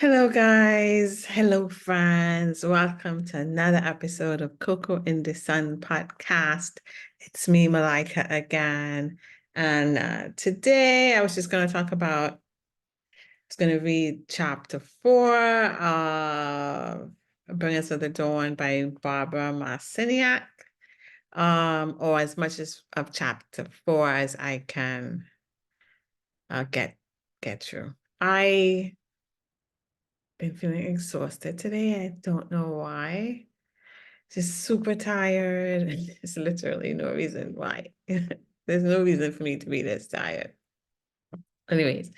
Hello, guys. Hello, friends. Welcome to another episode of Coco in the Sun podcast. It's me, Malika, again. And today I was just going to talk about, I was going to read chapter 4 of Bring Us to the Dawn by Barbara Marciniak, or as much as of chapter 4 as I can get through. I been feeling exhausted today. I don't know why. Just super tired. There's literally no reason why. There's no reason for me to be this tired. Anyways,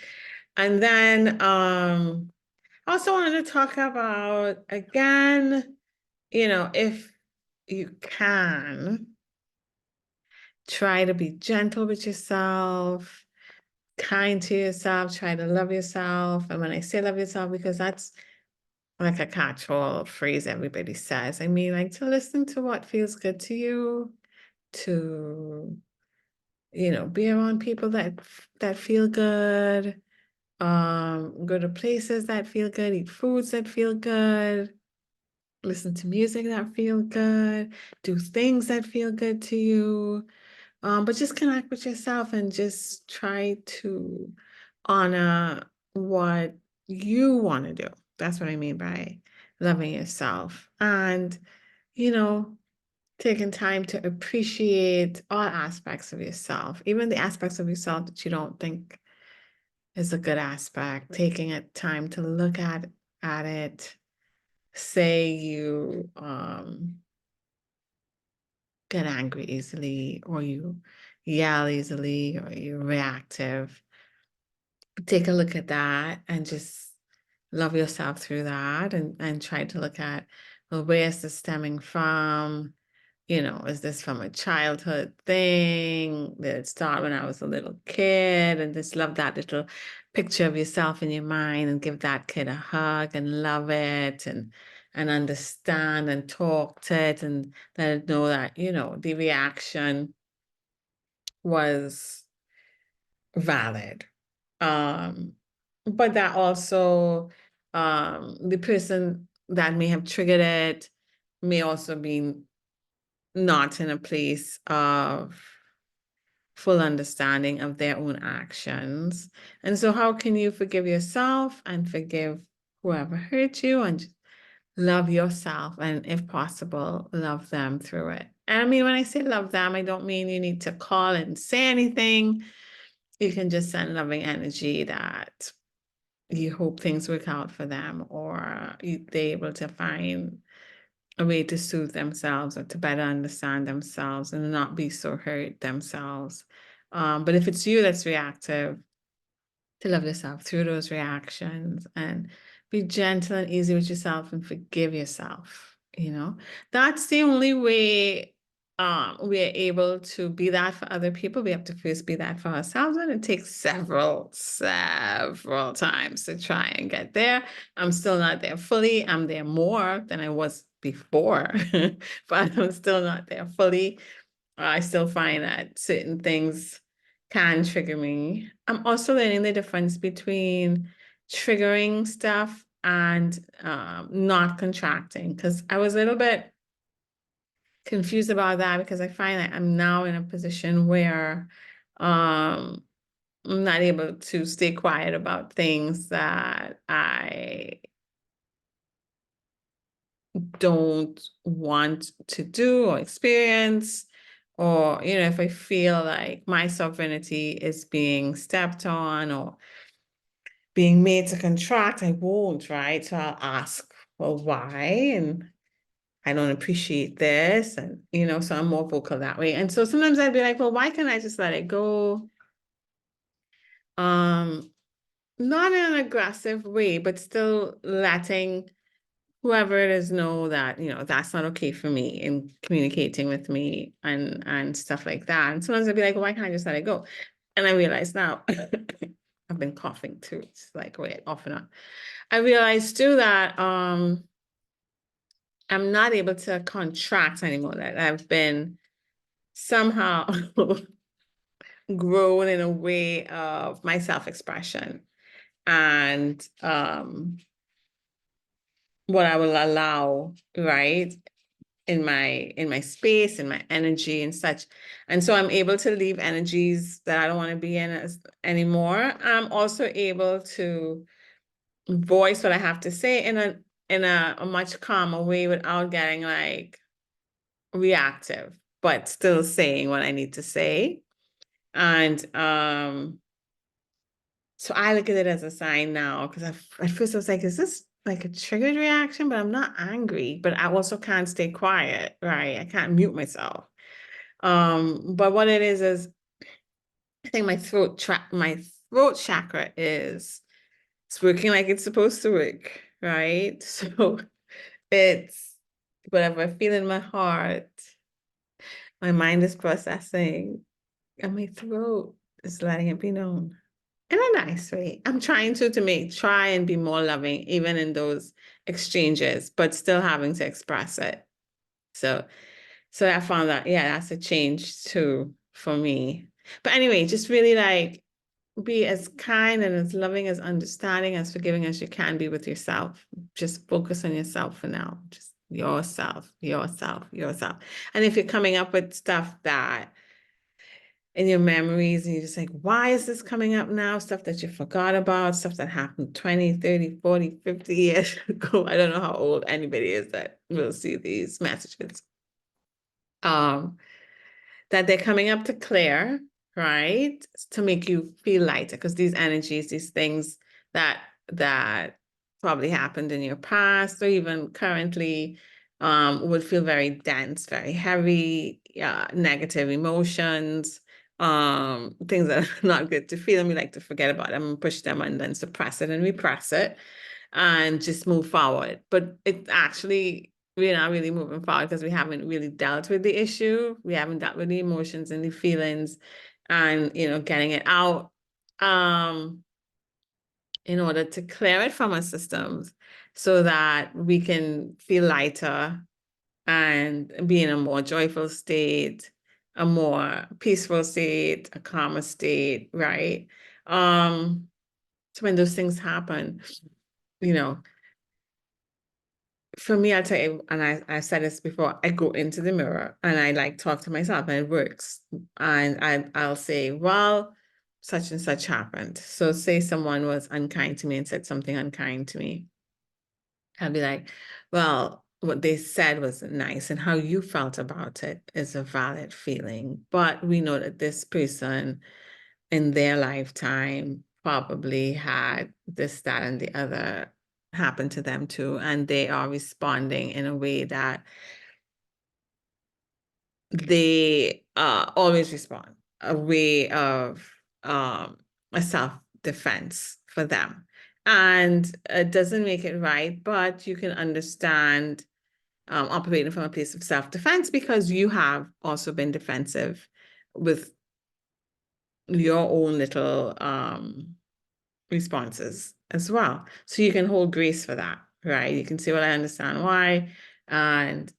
and then I also wanted to talk about again, if you can, try to be gentle with yourself, kind to yourself, try to love yourself. And when I say love yourself, because that's like a catch-all phrase everybody says. I mean, like to listen to what feels good to you, to, be around people that feel good, go to places that feel good, eat foods that feel good, listen to music that feel good, do things that feel good to you. But just connect with yourself and just try to honor what you want to do. That's what I mean by loving yourself. And, you know, taking time to appreciate all aspects of yourself, even the aspects of yourself that you don't think is a good aspect, taking a time to look at it. Say you get angry easily, or you yell easily, or you're reactive. Take a look at that and just love yourself through that, and try to look at, well, where is this stemming from? Is this from a childhood thing? Did it start when I was a little kid? And just love that little picture of yourself in your mind and give that kid a hug and love it, and understand and talk to it, and let it know that, the reaction was valid. Um, but that also, the person that may have triggered it may also be not in a place of full understanding of their own actions. And so how can you forgive yourself and forgive whoever hurt you, and just love yourself, and if possible, love them through it? And I mean, when I say love them, I don't mean you need to call and say anything. You can just send loving energy that you hope things work out for them, or they're able to find a way to soothe themselves, or to better understand themselves and not be so hurt themselves. But if it's you that's reactive, to love yourself through those reactions, and be gentle and easy with yourself, and forgive yourself. That's the only way we're able to be that for other people. We have to first be that for ourselves, and it takes several times to try and get there. I'm still not there fully. I'm there more than I was before, but I'm still not there fully. I still find that certain things can trigger me. I'm also learning the difference between triggering stuff and not contracting, because I was a little bit confused about that, because I find that I'm now in a position where I'm not able to stay quiet about things that I don't want to do or experience, or if I feel like my sovereignty is being stepped on or being made to contract, I won't, right? So I'll ask, well, why? And I don't appreciate this. And, so I'm more vocal that way. And so sometimes I'd be like, well, why can't I just let it go? Not in an aggressive way, but still letting whoever it is know that, that's not okay for me, in communicating with me, and stuff like that. And sometimes I'd be like, well, why can't I just let it go? And I realize now, I've been coughing too. It's like, wait, off and on. I realized too that I'm not able to contract anymore, that I've been somehow grown in a way of my self-expression. And what I will allow, right? In my space, in my energy and such. And so I'm able to leave energies that I don't want to be in anymore. I'm also able to voice what I have to say in a much calmer way without getting like reactive, but still saying what I need to say. And so I look at it as a sign now because at first I was like, is this like a triggered reaction? But I'm not angry, but I also can't stay quiet, right? I can't mute myself. But what it is I think my throat chakra is it's working like it's supposed to work, right? So it's whatever I feel in my heart, my mind is processing, and my throat is letting it be known in a nice way. I'm trying to try and be more loving, even in those exchanges, but still having to express it. So I found that, yeah, that's a change too for me. But anyway, just really like be as kind and as loving, as understanding, as forgiving as you can be with yourself. Just focus on yourself for now. Just yourself, yourself, yourself. And if you're coming up with stuff that in your memories and you're just like, why is this coming up now? Stuff that you forgot about, stuff that happened 20, 30, 40, 50 years ago. I don't know how old anybody is that will see these messages. That they're coming up to clear, right? To make you feel lighter, because these energies, these things that probably happened in your past or even currently would feel very dense, very heavy, negative emotions, things that are not good to feel, and we like to forget about them and push them and then suppress it and repress it and just move forward. But it actually, we're not really moving forward because we haven't really dealt with the issue. We haven't dealt with the emotions and the feelings and, getting it out in order to clear it from our systems so that we can feel lighter and be in a more joyful state, a more peaceful state, a calmer state, right? So when those things happen, you know, for me, I'll tell you, and I said this before, I go into the mirror and I like talk to myself and it works. And I'll say, well, such and such happened. So say someone was unkind to me and said something unkind to me. I'll be like, well, what they said was nice and how you felt about it is a valid feeling. But we know that this person in their lifetime probably had this, that, and the other happen to them too. And they are responding in a way that they always respond, a way of a self-defense for them. And it doesn't make it right, but you can understand operating from a place of self-defense because you have also been defensive with your own little responses as well. So you can hold grace for that, right? You can say, well, I understand why. And,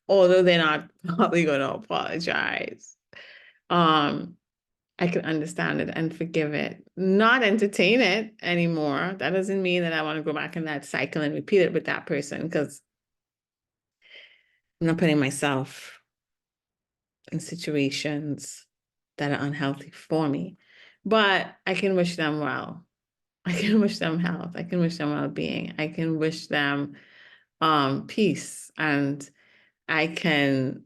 although they're not probably going to apologize, I can understand it and forgive it, not entertain it anymore. That doesn't mean that I want to go back in that cycle and repeat it with that person because I'm not putting myself in situations that are unhealthy for me. But I can wish them well. I can wish them health. I can wish them well-being. I can wish them peace. And I can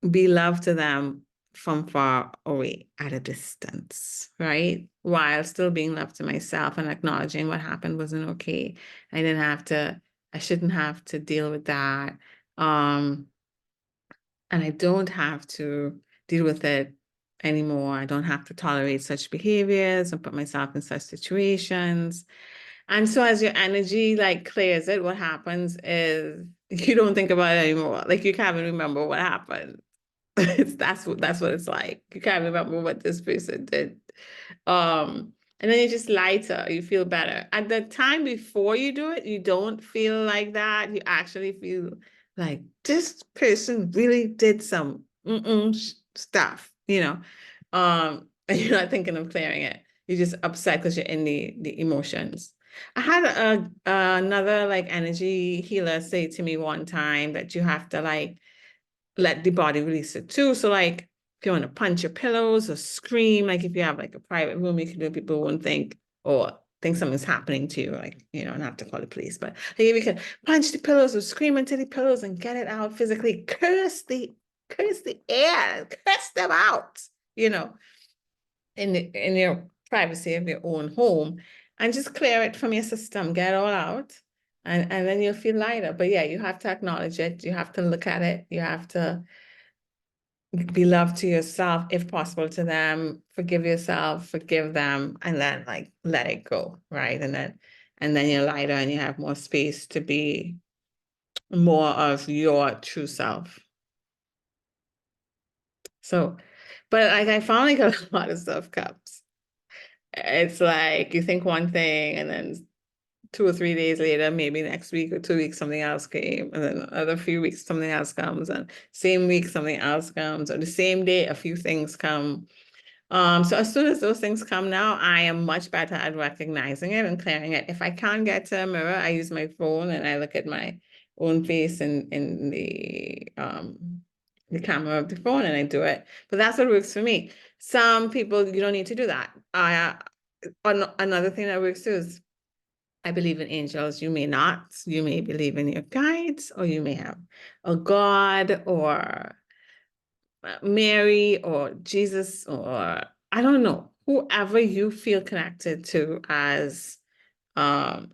be love to them from far away at a distance, right? While still being love to myself and acknowledging what happened wasn't okay. I shouldn't have to deal with that. And I don't have to deal with it anymore. I don't have to tolerate such behaviors and put myself in such situations. And so as your energy like clears it, what happens is you don't think about it anymore. Like you can't even remember what happened. That's what it's like. You can't remember what this person did. And then you're just lighter, you feel better. At the time before you do it, you don't feel like that. You actually feel like this person really did some stuff, and you're not thinking of clearing it. You're just upset because you're in the emotions. I had another like energy healer say to me one time that you have to like let the body release it too. So like if you want to punch your pillows or scream, like if you have like a private room, you can do, people won't think or think something's happening to you, like, you know, not to call the police, but like if you can punch the pillows or scream into the pillows and get it out physically, curse the air, curse them out, you know, in your privacy of your own home, and just clear it from your system, get it all out, and then you'll feel lighter. But yeah, you have to acknowledge it, you have to look at it, you have to be love to yourself, if possible, to them, forgive yourself, forgive them, and then like let it go, right? And then you're lighter and you have more space to be more of your true self. So, but like I found like a lot of stuff comes. It's like you think one thing and then 2 or 3 days later, maybe next week or 2 weeks, something else came, and then another few weeks, something else comes, and same week, something else comes, or the same day, a few things come. So as soon as those things come now, I am much better at recognizing it and clearing it. If I can't get to a mirror, I use my phone and I look at my own face in the camera of the phone and I do it. But that's what works for me. Some people, you don't need to do that. Another thing that works too is I believe in angels. You may not. You may believe in your guides, or you may have a God or Mary or Jesus, or I don't know, whoever you feel connected to as um,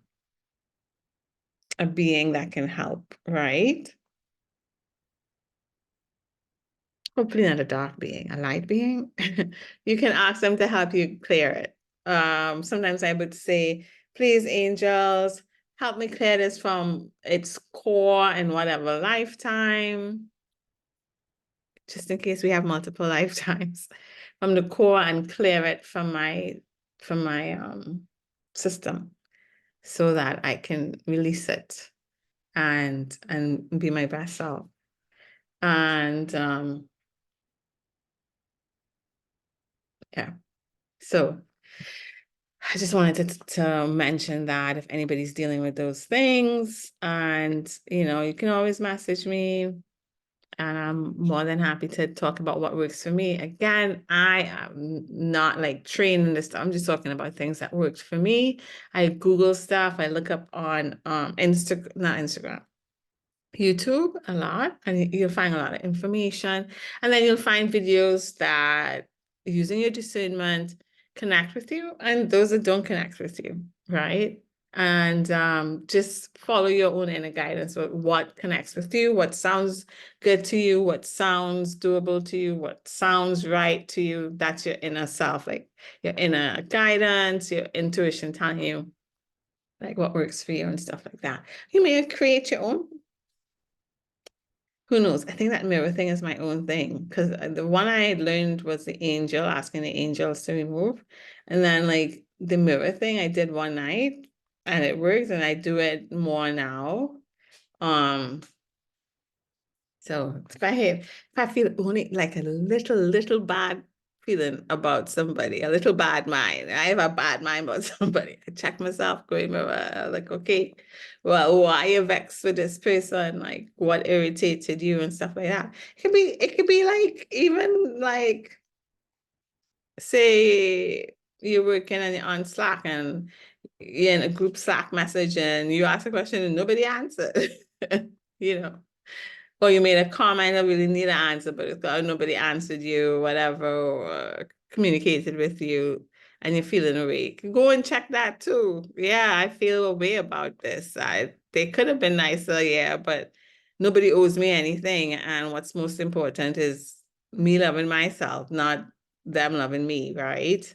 a being that can help, right? Hopefully not a dark being, a light being. You can ask them to help you clear it. Sometimes I would say, please, angels, help me clear this from its core in whatever lifetime, just in case we have multiple lifetimes, from the core, and clear it from my system so that I can release it and be my best self. And yeah. So I just wanted to mention that if anybody's dealing with those things, and you know, you can always message me, and I'm more than happy to talk about what works for me. Again, I am not like trained in this stuff. I'm just talking about things that worked for me. I Google stuff. I look up on not Instagram, YouTube a lot, and you'll find a lot of information. And then you'll find videos that, using your discernment, connect with you, and those that don't connect with you, right? And just follow your own inner guidance with what connects with you, what sounds good to you, what sounds doable to you, what sounds right to you. That's your inner self, like your inner guidance, your intuition telling you like what works for you and stuff like that. You may create your own. Who knows? I think that mirror thing is my own thing, because the one I had learned was the angel, asking the angels to remove. And then like the mirror thing I did one night and it works, and I do it more now. Um, so if I feel only like a little bad feeling about somebody, a little bad mind, I have a bad mind about somebody, I check myself, go in mirror, like, okay, well, why you vexed with this person? Like, what irritated you and stuff like that. It could be like, even like, say you're working on Slack and you're in a group Slack message and you ask a question and nobody answered, you know. Or you made a comment that really need an answer, but nobody answered you, whatever, or communicated with you, and you're feeling away. Go and check that too. Yeah, I feel a way about this. They could have been nicer, yeah, but nobody owes me anything. And what's most important is me loving myself, not them loving me, right?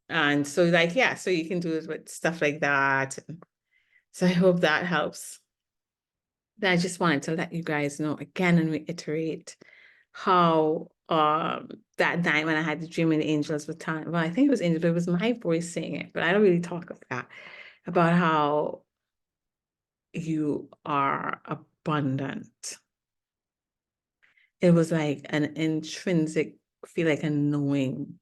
And so like, yeah, so you can do it with stuff like that. So I hope that helps. I just wanted to let you guys know again and reiterate how that night when I had the dream and the angels were telling, well, I think it was angels, but it was my voice saying it, but I don't really talk like that, about how you are abundant. It was like an intrinsic feel, like a knowing,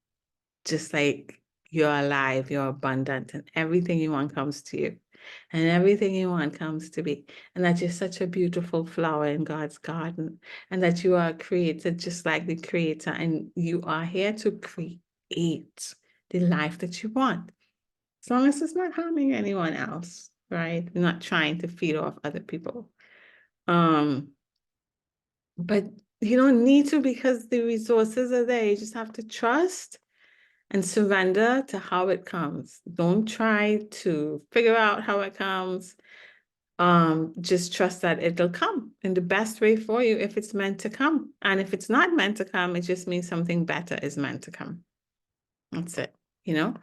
just like you're alive, you're abundant, and everything you want comes to you. And everything you want comes to be. And that you're such a beautiful flower in God's garden. And that you are created just like the creator. And you are here to create the life that you want. As long as it's not harming anyone else, right? You're not trying to feed off other people. Um, but you don't need to, because the resources are there. You just have to trust and surrender to how it comes. Don't try to figure out how it comes. Just trust that it'll come in the best way for you if it's meant to come. And if it's not meant to come, it just means something better is meant to come. That's it, you know?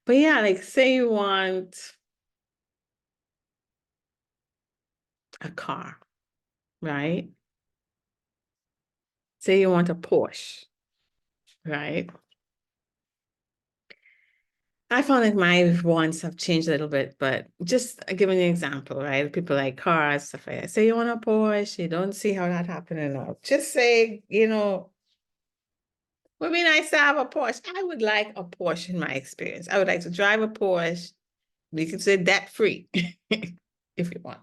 But yeah, like say you want a car, right? Say you want a Porsche, right? I found like my wants have changed a little bit, but just giving an example, right? People like cars, stuff like that. Say you want a Porsche, you don't see how that happening now. Just say, would be nice to have a Porsche. I would like a Porsche in my experience. I would like to drive a Porsche. You can say debt free if you want.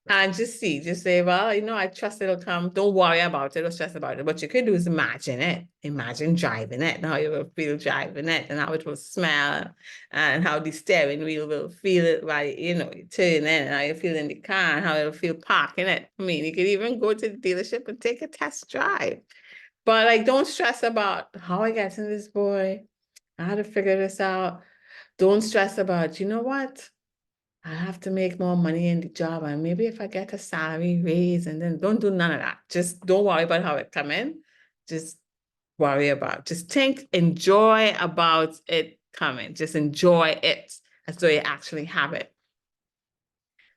And just say, well, I trust it'll come. Don't worry about it or stress about it. What you could do is imagine it. Imagine driving it, and how you will feel driving it, and how it will smell, and how the steering wheel will feel it while you turn in, and how you feel in the car, and how it'll feel parking it. I mean, you could even go to the dealership and take a test drive. But like, don't stress about how I get in this boy. I had to figure this out. Don't stress about, you know what? I have to make more money in the job, and maybe if I get a salary raise, and then don't do none of that. Just don't worry about how it come in. Just just think, enjoy about it coming. Just enjoy it as though you actually have it.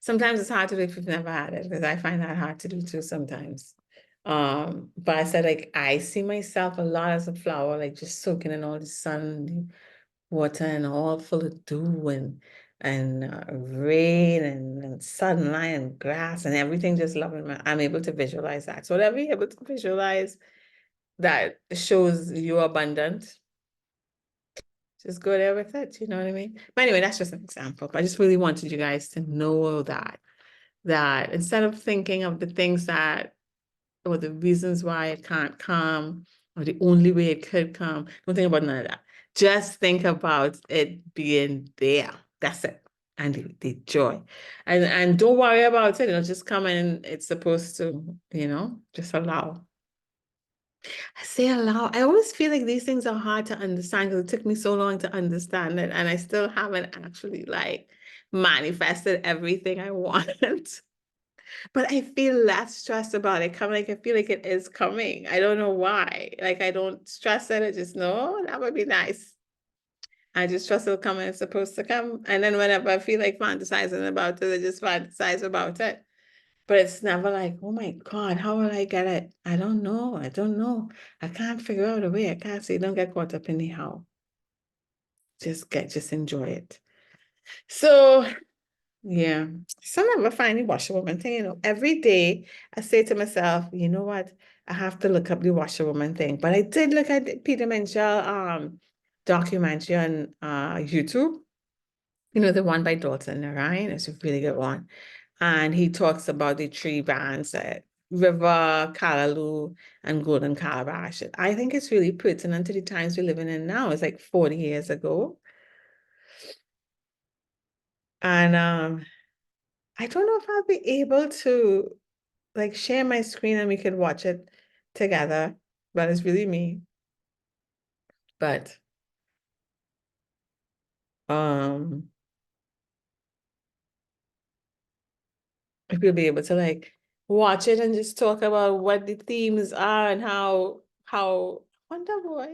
Sometimes it's hard to do if you've never had it, because I find that hard to do too sometimes. But I said, like, I see myself a lot as a flower, like just soaking in all the sun, the water, and all full of dew and rain and sunlight and grass and everything, just loving I'm able to visualize that. So whatever you're able to visualize that shows you're abundant, just go there with it, you know what I mean? But anyway, that's just an example. But I just really wanted you guys to know that instead of thinking of the things that or the reasons why it can't come or the only way it could come, don't think about none of that. Just think about it being there. That's it. And the joy. And don't worry about it. It'll just come and it's supposed to, just allow. I say allow. I always feel like these things are hard to understand because it took me so long to understand it. And I still haven't actually like manifested everything I want. But I feel less stressed about it coming. Like I feel like it is coming. I don't know why. Like I don't stress it. I just know that would be nice. I just trust it'll come when it's supposed to come. And then whenever I feel like fantasizing about it, I just fantasize about it. But it's never like, oh my God, how will I get it? I don't know. I don't know. I can't figure out a way. I can't say, don't get caught up in the how. Just enjoy it. So yeah. So I never find the washerwoman thing, every day I say to myself, you know what? I have to look up the washerwoman thing. But I did look at the Peter Minshall documentary on YouTube. The one by Dalton Narayan. It's a really good one. And he talks about the three bands, River, Callaloo, and Golden Calabash. I think it's really pertinent to the times we're living in now. It's like 40 years ago. And I don't know if I'll be able to like share my screen and we could watch it together, but it's really me. But if we'll be able to like watch it and just talk about what the themes are and how Wonder Boy,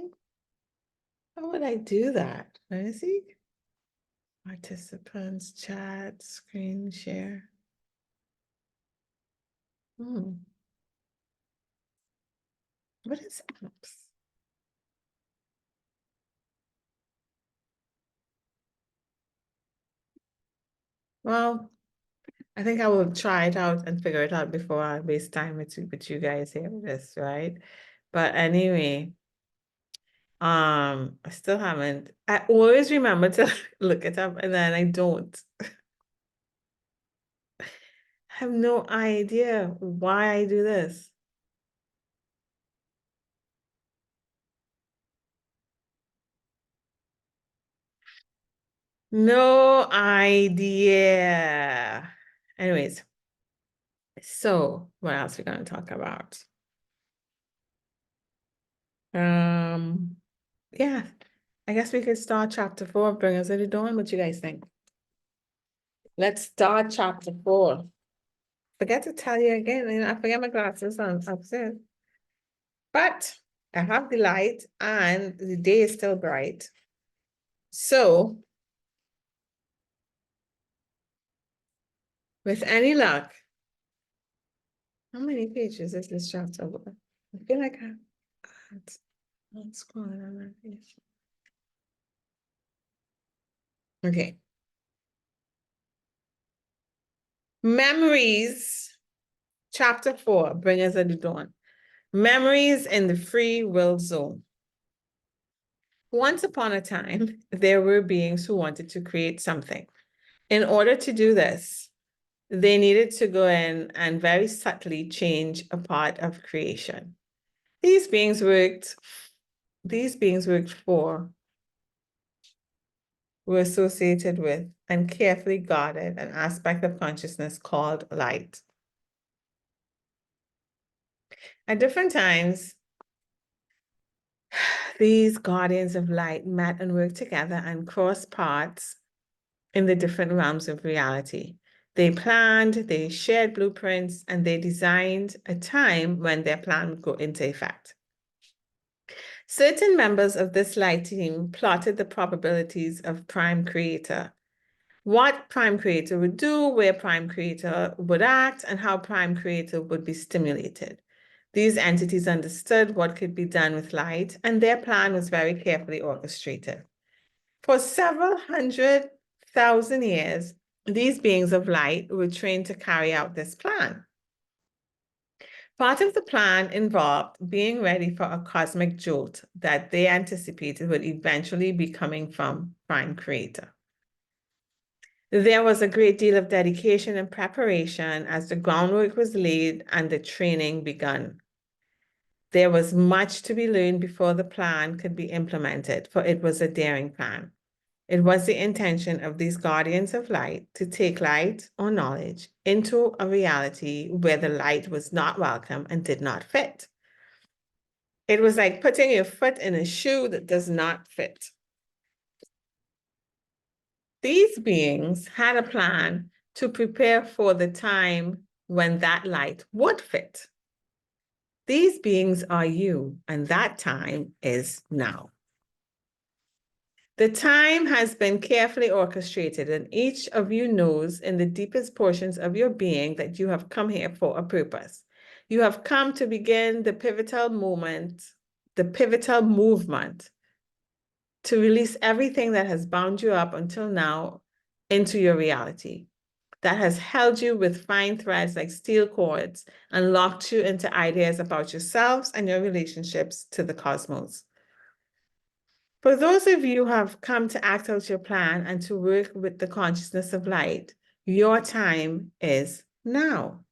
how would I do that? Let me see. Participants, chat, screen share. What is apps? Well, I think I will try it out and figure it out before I waste time with you guys here with this, right? But anyway, I still haven't. I always remember to look it up and then I don't. I have no idea why I do this. No idea. Anyways, so what else we gonna talk about? Um, yeah, I guess we could start chapter 4 of Bring Us Into Dawn. What you guys think? Let's start chapter 4. Forget to tell you again, I forget my glasses on upstairs. But I have the light and the day is still bright. So with any luck, how many pages is this chapter? I feel like I'm scrolling on that page. Okay. Memories, chapter 4, Bring Us Into Dawn. Memories in the free will zone. Once upon a time, there were beings who wanted to create something. In order to do this, they needed to go in and very subtly change a part of creation. These beings worked for, were associated with, and carefully guarded an aspect of consciousness called light. At different times, these guardians of light met and worked together and crossed paths in the different realms of reality. They planned, they shared blueprints, and they designed a time when their plan would go into effect. Certain members of this light team plotted the probabilities of Prime Creator, what Prime Creator would do, where Prime Creator would act, and how Prime Creator would be stimulated. These entities understood what could be done with light, and their plan was very carefully orchestrated. For several 100,000 years, these beings of light were trained to carry out this plan. Part of the plan involved being ready for a cosmic jolt that they anticipated would eventually be coming from Prime Creator. There was a great deal of dedication and preparation as the groundwork was laid and the training begun. There was much to be learned before the plan could be implemented, for it was a daring plan. It was the intention of these guardians of light to take light or knowledge into a reality where the light was not welcome and did not fit. It was like putting your foot in a shoe that does not fit. These beings had a plan to prepare for the time when that light would fit. These beings are you, and that time is now. The time has been carefully orchestrated, and each of you knows in the deepest portions of your being that you have come here for a purpose. You have come to begin the pivotal moment, the pivotal movement to release everything that has bound you up until now into your reality, that has held you with fine threads like steel cords and locked you into ideas about yourselves and your relationships to the cosmos. For those of you who have come to act out your plan and to work with the consciousness of light, your time is now.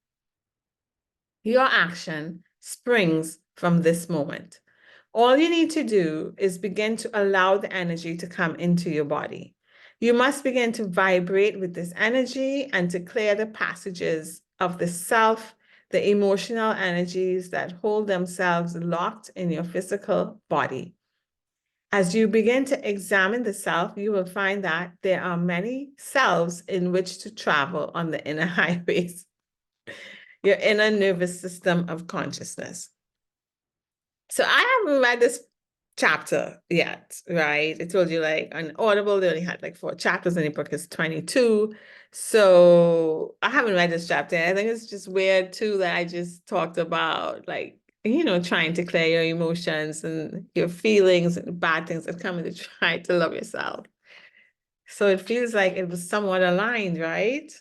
Your action springs from this moment. All you need to do is begin to allow the energy to come into your body. You must begin to vibrate with this energy and to clear the passages of the self, the emotional energies that hold themselves locked in your physical body. As you begin to examine the self, you will find that there are many selves in which to travel on the inner highways, your inner nervous system of consciousness. So I haven't read this chapter yet, right? I told you like on Audible, they only had like 4 chapters and the book is 22. So I haven't read this chapter. I think it's just weird too that I just talked about like, trying to clear your emotions and your feelings and bad things that come into try to love yourself. So it feels like it was somewhat aligned, right?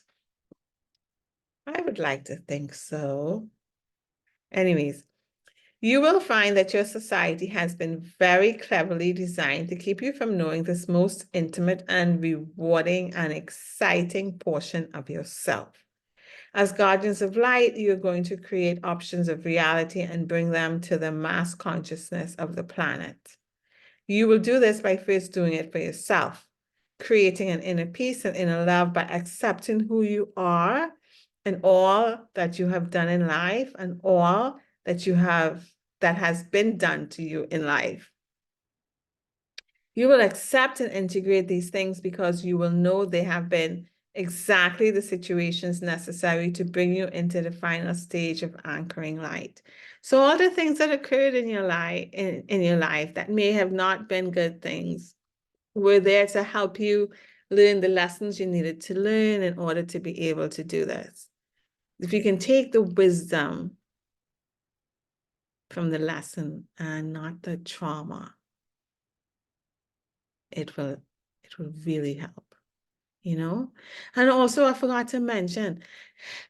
I would like to think so. Anyways, You will find that your society has been very cleverly designed to keep you from knowing this most intimate and rewarding and exciting portion of yourself. As guardians of light, you're going to create options of reality and bring them to the mass consciousness of the planet. You will do this by first doing it for yourself, creating an inner peace and inner love by accepting who you are and all that you have done in life and all that that has been done to you in life. You will accept and integrate these things because you will know they have been exactly the situations necessary to bring you into the final stage of anchoring light. So all the things that occurred in your life in your life that may have not been good things were there to help you learn the lessons you needed to learn in order to be able to do this. If you can take the wisdom from the lesson and not the trauma, it will really help, you know? And also I forgot to mention,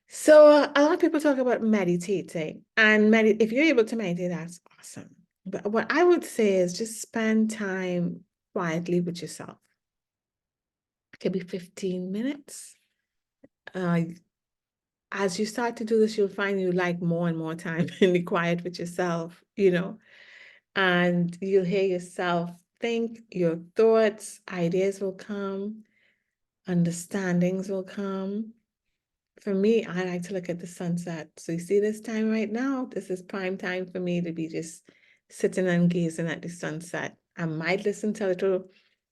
so a lot of people talk about meditating, and if you're able to meditate, that's awesome. But what I would say is just spend time quietly with yourself. It could be 15 minutes. As you start to do this, you'll find you like more and more time in the quiet with yourself, and you'll hear yourself think, your thoughts, ideas will come, understandings will come. For me, I like to look at the sunset. So you see this time right now, this is prime time for me to be just sitting and gazing at the sunset. I might listen to a little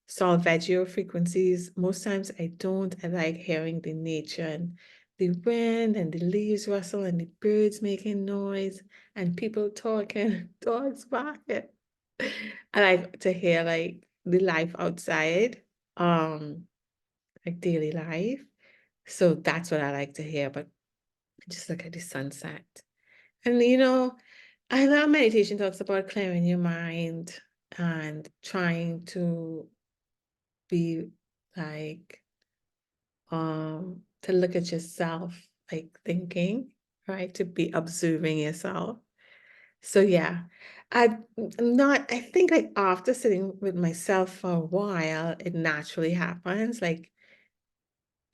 solfeggio frequencies. Most times I don't. I like hearing the nature and the wind and the leaves rustle and the birds making noise and people talking, dogs barking. I like to hear like the life outside, like daily life. So that's what I like to hear, but just look at the sunset. And I know meditation talks about clearing your mind and trying to be like to look at yourself, like thinking, right? To be observing yourself. So yeah, I think like after sitting with myself for a while, it naturally happens. Like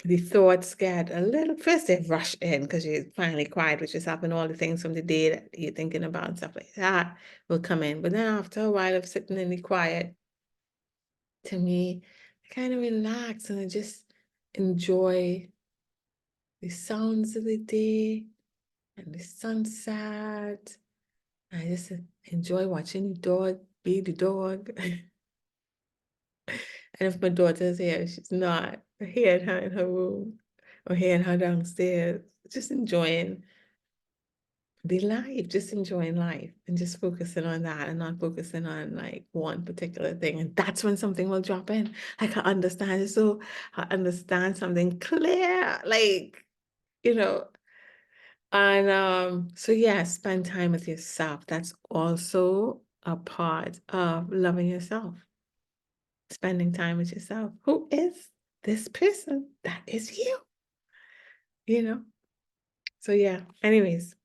the thoughts get a little, first they rush in because you're finally quiet with yourself and all the things from the day that you're thinking about and stuff like that will come in. But then after a while of sitting in the quiet, to me, I kind of relax and I just enjoy the sounds of the day and the sunset. I just enjoy watching the dog be the dog. And if my daughter's here, she's not. Hearing her in her room or hearing her downstairs, just enjoying the life, just enjoying life and just focusing on that and not focusing on like one particular thing. And that's when something will drop in. Like I understand it. So I understand something clear, like, you know, and so yeah, spend time with yourself. That's also a part of loving yourself. Spending time with yourself. Who is this person? That is you, you know? So yeah, anyways.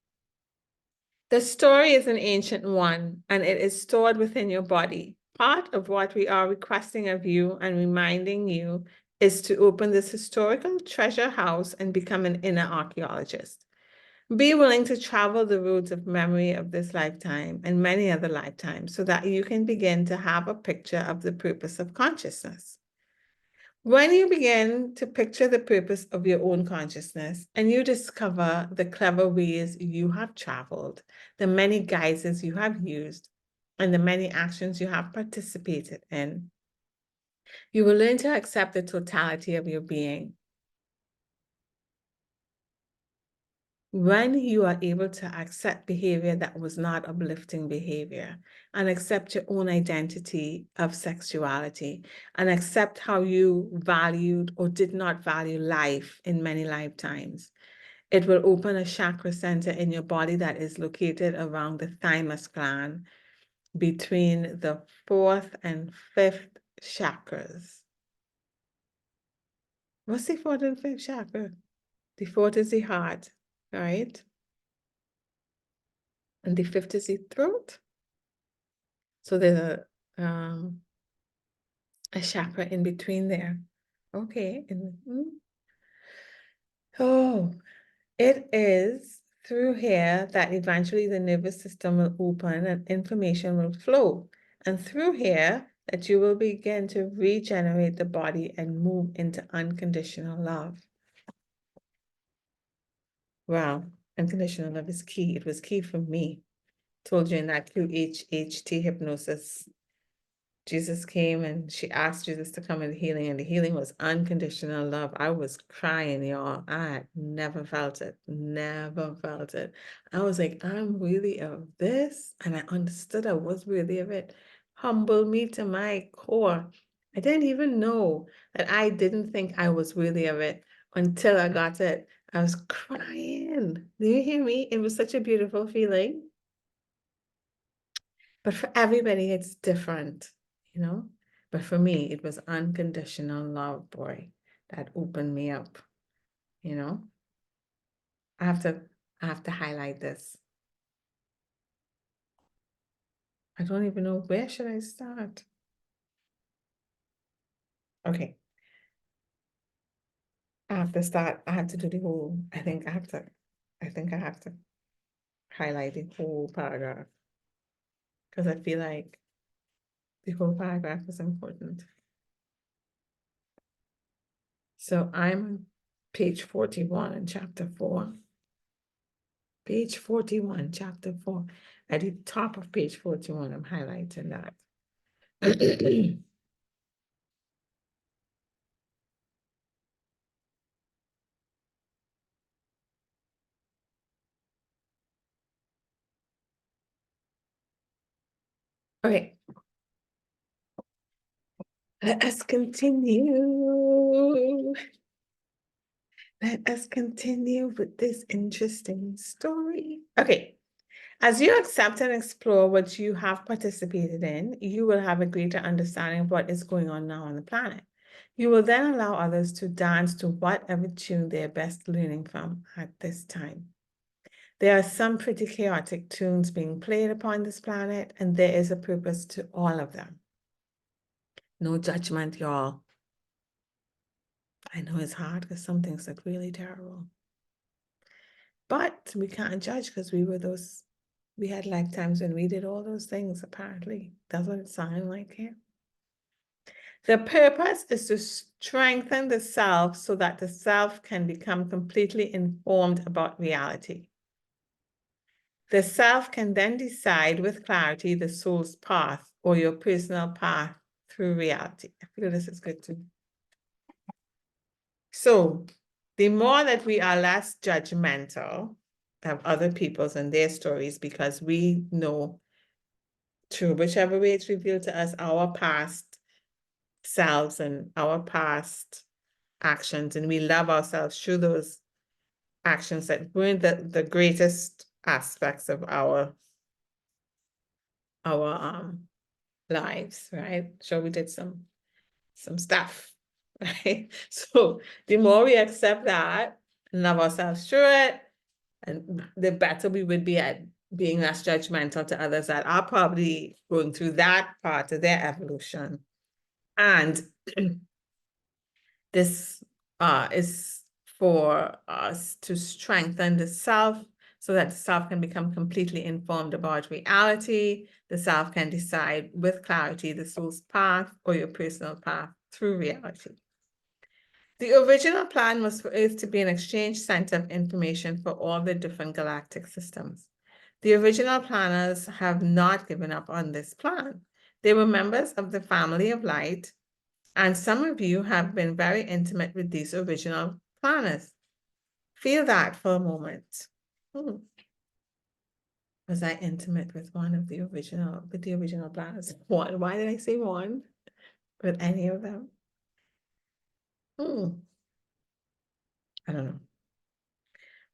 The story is an ancient one, and it is stored within your body. Part of what we are requesting of you and reminding you is to open this historical treasure house and become an inner archaeologist. Be willing to travel the roads of memory of this lifetime and many other lifetimes so that you can begin to have a picture of the purpose of consciousness. When you begin to picture the purpose of your own consciousness and you discover the clever ways you have traveled, the many guises you have used, and the many actions you have participated in, you will learn to accept the totality of your being. When you are able to accept behavior that was not uplifting behavior and accept your own identity of sexuality and accept how you valued or did not value life in many lifetimes, it will open a chakra center in your body that is located around the thymus gland between the fourth and fifth chakras. What's the fourth and fifth chakra? The fourth is the heart, right? And the fifth is the throat. So there's a chakra in between there. Okay. Oh, it is through here that eventually the nervous system will open and information will flow. And through here that you will begin to regenerate the body and move into unconditional love. Wow, unconditional love is key. It was key for me. Told you in that QHHT hypnosis, Jesus came and she asked Jesus to come in the healing, and the healing was unconditional love. I was crying, y'all. I had never felt it, never felt it. I was like, I'm really of this, and I understood I was really of it. Humbled me to my core. I didn't even know that I didn't think I was really of it until I got it. I was crying. Do you hear me? It was such a beautiful feeling. But for everybody, it's different, you know? But for me, it was unconditional love, boy, that opened me up, you know? I have to, I have to highlight this. I don't even know where should I start. Okay. I have to start, I have to do the whole, I think I have to highlight the whole paragraph because I feel like the whole paragraph is important. So I'm on page 41 in chapter 4. Page 41, chapter 4. At the top of page 41, I'm highlighting that. Okay, let us continue. Let us continue with this interesting story. Okay, as you accept and explore what you have participated in, you will have a greater understanding of what is going on now on the planet. You will then allow others to dance to whatever tune they're best learning from at this time. There are some pretty chaotic tunes being played upon this planet, and there is a purpose to all of them. No judgment, y'all. I know it's hard because some things look really terrible. But we can't judge because we had lifetimes when we did all those things, apparently. That's what it sounded like here. The purpose is to strengthen the self so that the self can become completely informed about reality. The self can then decide with clarity the soul's path or your personal path through reality. I feel this is good too. So the more that we are less judgmental of other people's and their stories, because we know through whichever way it's revealed to us, our past selves and our past actions, and we love ourselves through those actions that weren't the greatest aspects of our lives, right? So we did some stuff, right? So the more we accept that and love ourselves through it, and the better we would be at being less judgmental to others that are probably going through that part of their evolution. And this is for us to strengthen the self so that the self can become completely informed about reality. The self can decide with clarity the soul's path or your personal path through reality. The original plan was for Earth to be an exchange center of information for all the different galactic systems. The original planners have not given up on this plan. They were members of the family of light, and some of you have been very intimate with these original planners. Feel that for a moment. Was I intimate with one of the original planners? One. Why did I say one? With any of them? I don't know.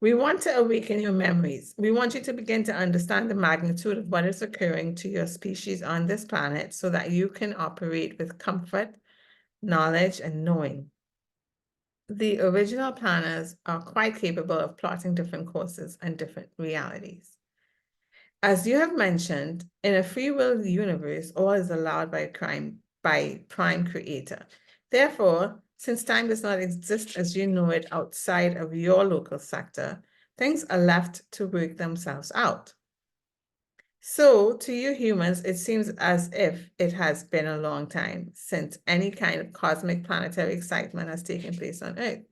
We want to awaken your memories. We want you to begin to understand the magnitude of what is occurring to your species on this planet so that you can operate with comfort, knowledge, and knowing. The original planners are quite capable of plotting different courses and different realities. As you have mentioned, in a free will universe, all is allowed by prime creator. Therefore, since time does not exist as you know it outside of your local sector, things are left to work themselves out. So, to you humans, it seems as if it has been a long time since any kind of cosmic planetary excitement has taken place on Earth.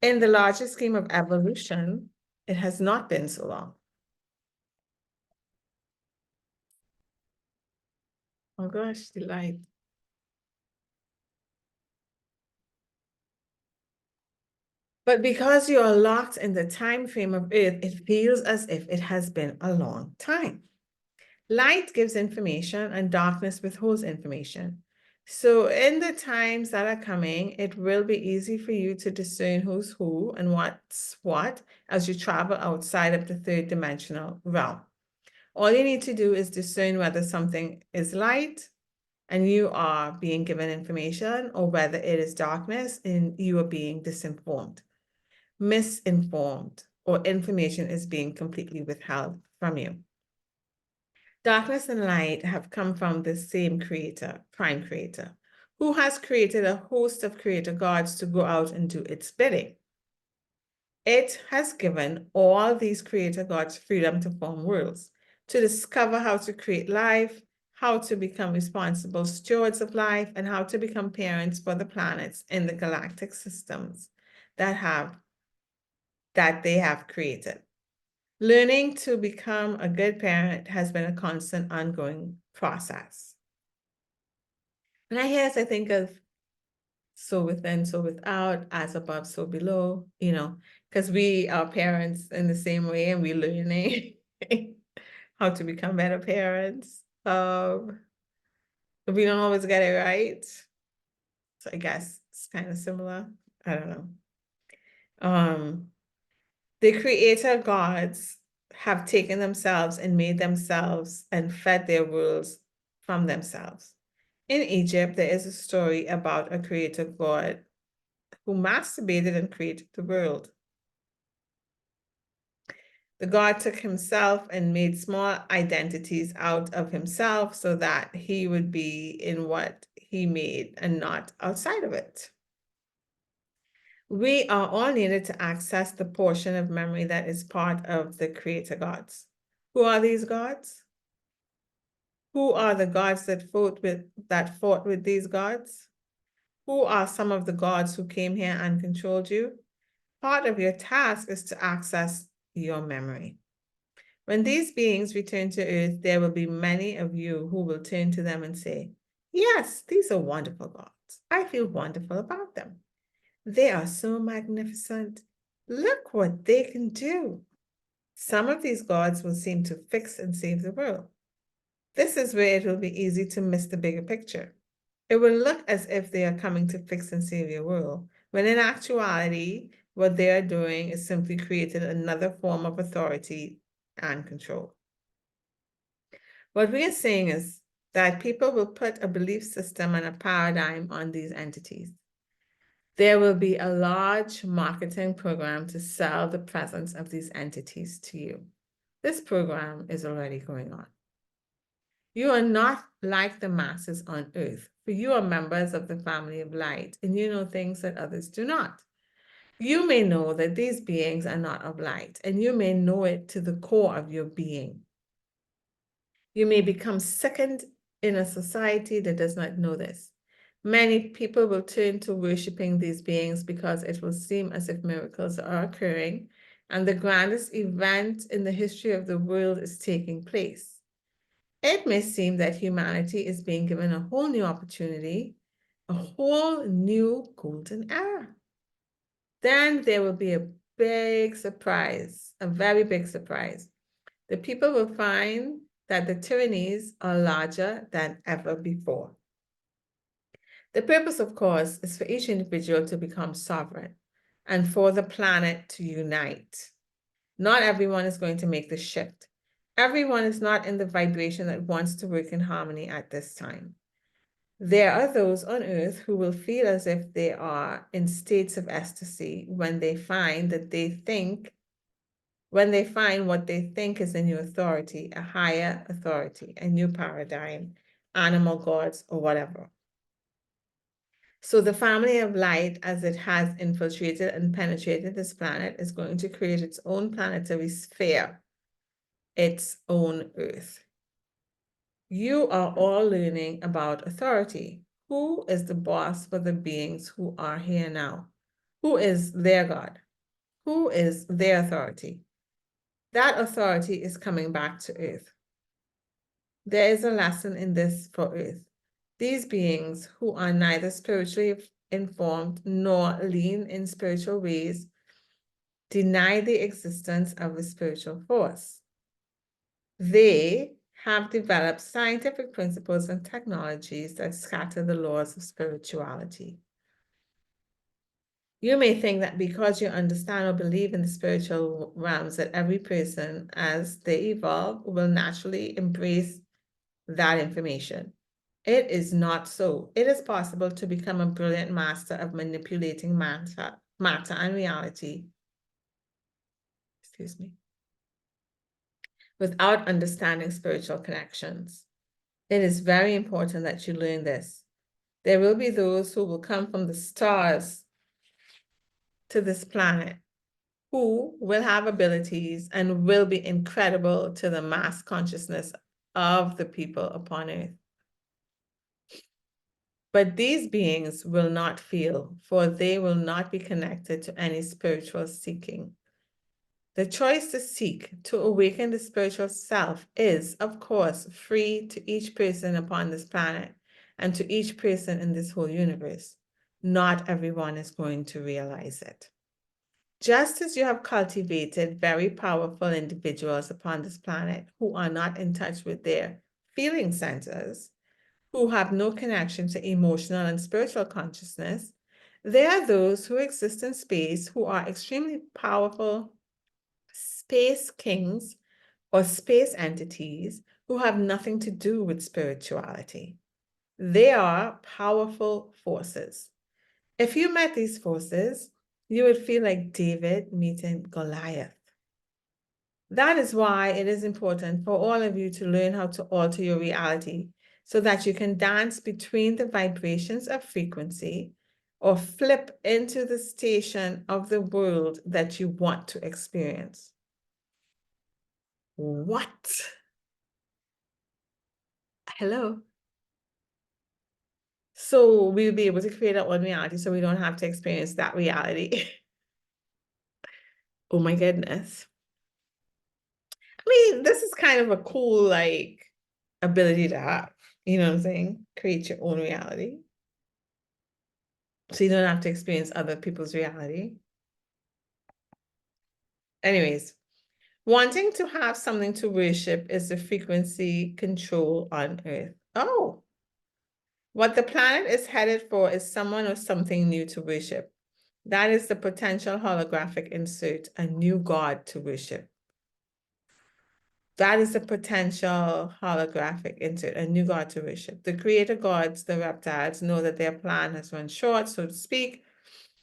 In the larger scheme of evolution, it has not been so long. Oh gosh, delight. But because you are locked in the time frame of Earth, it feels as if it has been a long time. Light gives information and darkness withholds information. So in the times that are coming, it will be easy for you to discern who's who and what's what as you travel outside of the third dimensional realm. All you need to do is discern whether something is light and you are being given information, or whether it is darkness and you are being disinformed, misinformed, or information is being completely withheld from you. Darkness and light have come from the same creator, prime creator, who has created a host of creator gods to go out and do its bidding. It has given all these creator gods freedom to form worlds, to discover how to create life, how to become responsible stewards of life, and how to become parents for the planets in the galactic systems that they have created. Learning to become a good parent has been a constant, ongoing process. When I hear this, I think of so within, so without, as above, so below, because we are parents in the same way and we're learning how to become better parents. We don't always get it right. So I guess it's kind of similar. I don't know. The creator gods have taken themselves and made themselves and fed their worlds from themselves. In Egypt, there is a story about a creator god who masturbated and created the world. The god took himself and made small identities out of himself so that he would be in what he made and not outside of it. We are all needed to access the portion of memory that is part of the creator gods. Who are these gods? Who are the gods that fought with these gods? Who are some of the gods who came here and controlled you? Part of your task is to access your memory. When these beings return to Earth, there will be many of you who will turn to them and say, yes, these are wonderful gods. I feel wonderful about them. They are so magnificent. Look what they can do. Some of these gods will seem to fix and save the world. This is where it will be easy to miss the bigger picture. It will look as if they are coming to fix and save your world, when in actuality, what they are doing is simply creating another form of authority and control. What we are saying is that people will put a belief system and a paradigm on these entities. There will be a large marketing program to sell the presence of these entities to you. This program is already going on. You are not like the masses on Earth, for you are members of the family of light, and you know things that others do not. You may know that these beings are not of light, and you may know it to the core of your being. You may become second in a society that does not know this. Many people will turn to worshiping these beings because it will seem as if miracles are occurring and the grandest event in the history of the world is taking place. It may seem that humanity is being given a whole new opportunity, a whole new golden era. Then there will be a big surprise, a very big surprise. The people will find that the tyrannies are larger than ever before. The purpose, of course, is for each individual to become sovereign and for the planet to unite. Not everyone is going to make the shift. Everyone is not in the vibration that wants to work in harmony at this time. There are those on Earth who will feel as if they are in states of ecstasy when they find that they think when they find what they think is a new authority, a higher authority, a new paradigm, animal gods, or whatever. So the family of light, as it has infiltrated and penetrated this planet, is going to create its own planetary sphere, its own Earth. You are all learning about authority. Who is the boss for the beings who are here now? Who is their God? Who is their authority? That authority is coming back to Earth. There is a lesson in this for Earth. These beings who are neither spiritually informed nor lean in spiritual ways deny the existence of a spiritual force. They have developed scientific principles and technologies that scatter the laws of spirituality. You may think that because you understand or believe in the spiritual realms, that every person, as they evolve, will naturally embrace that information. It is not so. It is possible to become a brilliant master of manipulating matter and reality, excuse me, without understanding spiritual connections. It is very important that you learn this. There will be those who will come from the stars to this planet who will have abilities and will be incredible to the mass consciousness of the people upon Earth. But these beings will not feel, for they will not be connected to any spiritual seeking. The choice to seek, to awaken the spiritual self is, of course, free to each person upon this planet and to each person in this whole universe. Not everyone is going to realize it. Just as you have cultivated very powerful individuals upon this planet who are not in touch with their feeling centers, who have no connection to emotional and spiritual consciousness, there are those who exist in space who are extremely powerful space kings or space entities who have nothing to do with spirituality. They are powerful forces. If you met these forces, you would feel like David meeting Goliath. That is why it is important for all of you to learn how to alter your reality so that you can dance between the vibrations of frequency or flip into the station of the world that you want to experience. What? Hello? So we'll be able to create our own reality so we don't have to experience that reality. Oh my goodness. I mean, this is kind of a cool, like, ability to have. You know what I'm saying? Create your own reality. So you don't have to experience other people's reality. Anyways, wanting to have something to worship is the frequency control on Earth. Oh, what the planet is headed for is someone or something new to worship. That is the potential holographic insert, a new god to worship. That is the potential holographic insert, a new god to worship. The creator gods, the reptiles, know that their plan has run short, so to speak,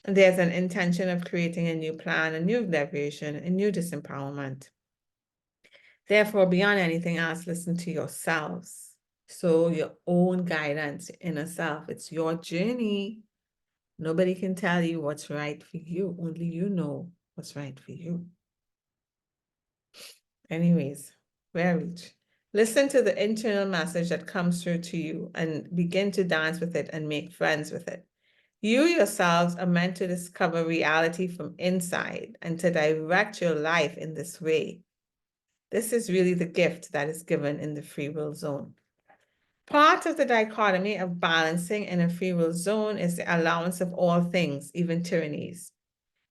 and there's an intention of creating a new plan, a new liberation, a new disempowerment. Therefore, beyond anything else, listen to yourselves. So your own guidance, inner self, it's your journey. Nobody can tell you what's right for you. Only you know what's right for you. Anyways, very. Listen to the internal message that comes through to you and begin to dance with it and make friends with it. You yourselves are meant to discover reality from inside and to direct your life in this way. This is really the gift that is given in the free will zone. Part of the dichotomy of balancing in a free will zone is the allowance of all things, even tyrannies.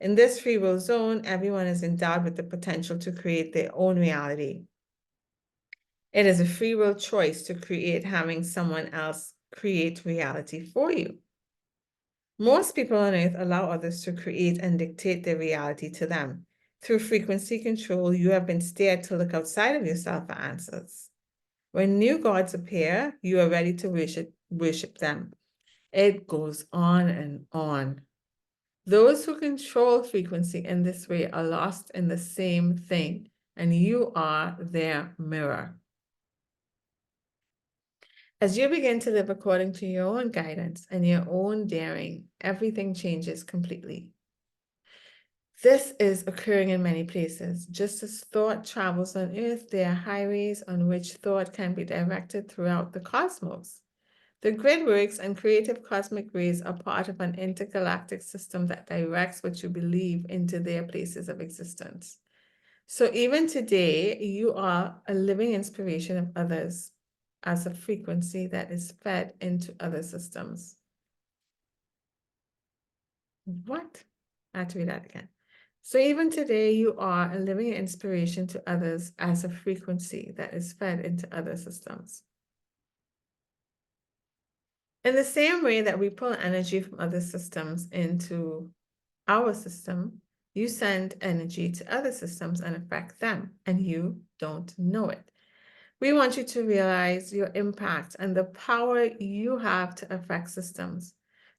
In this free will zone, everyone is endowed with the potential to create their own reality. It is a free will choice to create, having someone else create reality for you. Most people on Earth allow others to create and dictate their reality to them. Through frequency control, you have been steered to look outside of yourself for answers. When new gods appear, you are ready to worship them. It goes on and on. Those who control frequency in this way are lost in the same thing, and you are their mirror. As you begin to live according to your own guidance and your own daring, everything changes completely. This is occurring in many places. Just as thought travels on Earth, there are highways on which thought can be directed throughout the cosmos. The grid works and creative cosmic rays are part of an intergalactic system that directs what you believe into their places of existence. So even today, you are a living inspiration of others as a frequency that is fed into other systems. What? I have to read that again. So even today, you are a living inspiration to others as a frequency that is fed into other systems. In the same way that we pull energy from other systems into our system, you send energy to other systems and affect them, and you don't know it. We want you to realize your impact and the power you have to affect systems.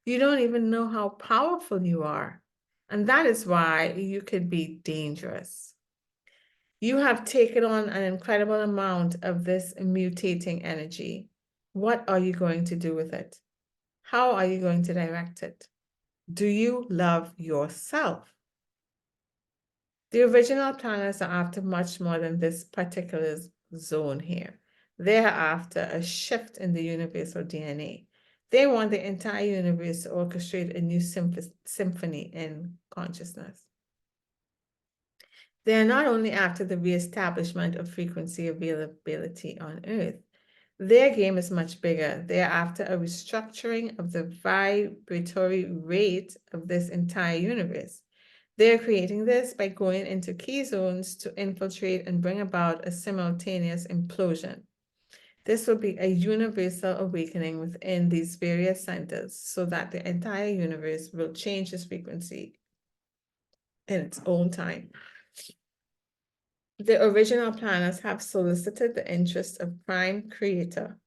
You don't even know how powerful you are, and that is why you could be dangerous. You have taken on an incredible amount of this mutating energy. What are you going to do with it? How are you going to direct it? Do you love yourself? The original planners are after much more than this particular zone here. They're after a shift in the universal DNA. They want the entire universe to orchestrate a new symphony in consciousness. They are not only after the reestablishment of frequency availability on Earth. Their game is much bigger. They are after a restructuring of the vibratory rate of this entire universe. They're creating this by going into key zones to infiltrate and bring about a simultaneous implosion. This will be a universal awakening within these various centers so that the entire universe will change its frequency in its own time. The original planners have solicited the interest of Prime Creator.